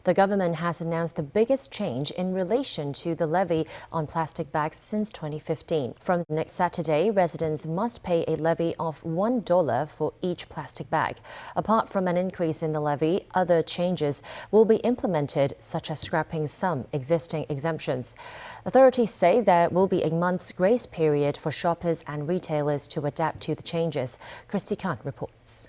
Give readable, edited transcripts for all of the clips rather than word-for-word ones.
The government has announced the biggest change in relation to the levy on plastic bags since 2015. From next Saturday, residents must pay a levy of $1 for each plastic bag. Apart from an increase in the levy, other changes will be implemented, such as scrapping some existing exemptions. Authorities say there will be a month's grace period for shoppers and retailers to adapt to the changes. Christy Khan reports.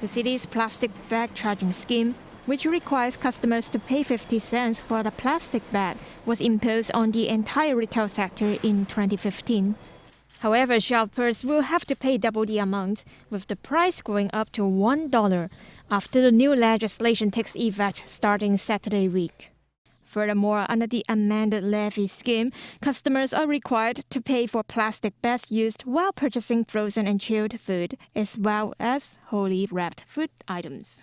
The city's plastic bag charging scheme, which requires customers to pay 50 cents for the plastic bag, was imposed on the entire retail sector in 2015. However, shoppers will have to pay double the amount, with the price going up to $1 after the new legislation takes effect starting Saturday week. Furthermore, under the amended levy scheme, customers are required to pay for plastic bags used while purchasing frozen and chilled food, as well as wholly wrapped food items.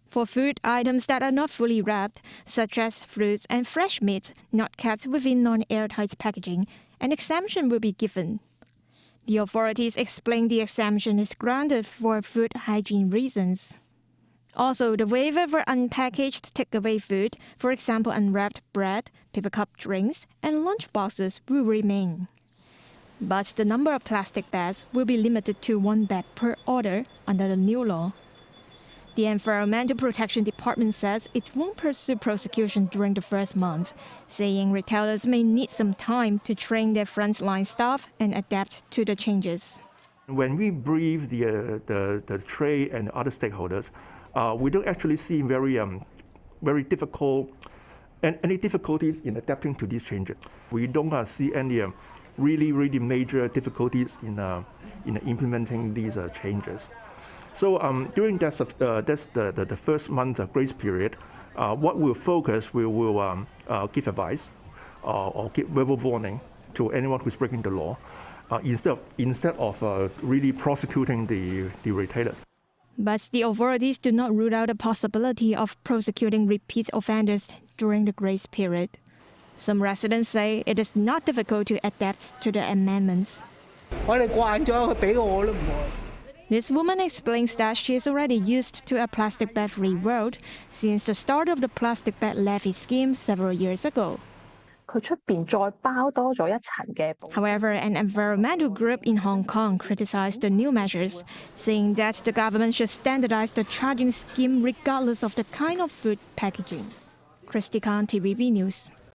For food items that are not fully wrapped, such as fruits and fresh meats not kept within non-airtight packaging, an exemption will be given. The authorities explain the exemption is granted for food hygiene reasons. Also, the waiver for unpackaged takeaway food, for example unwrapped bread, paper cup drinks, and lunch boxes, will remain. But the number of plastic bags will be limited to 1 bag per order under the new law. The Environmental Protection Department says it won't pursue prosecution during the first month, saying retailers may need some time to train their frontline staff and adapt to the changes. When we brief the trade and other stakeholders, we don't actually see very difficult any difficulties in adapting to these changes. We don't see any really major difficulties in implementing these changes. So during that's the first month of grace period, what we'll focus, we will give advice or give verbal warning to anyone who's breaking the law, instead of really prosecuting the retailers. But the authorities do not rule out the possibility of prosecuting repeat offenders during the grace period. Some residents say it is not difficult to adapt to the amendments. This woman explains that she is already used to a plastic bag-free world since the start of the plastic bag levy scheme several years ago. However, an environmental group in Hong Kong criticized the new measures, saying that the government should standardize the charging scheme regardless of the kind of food packaging. Christy Khan, TVB News.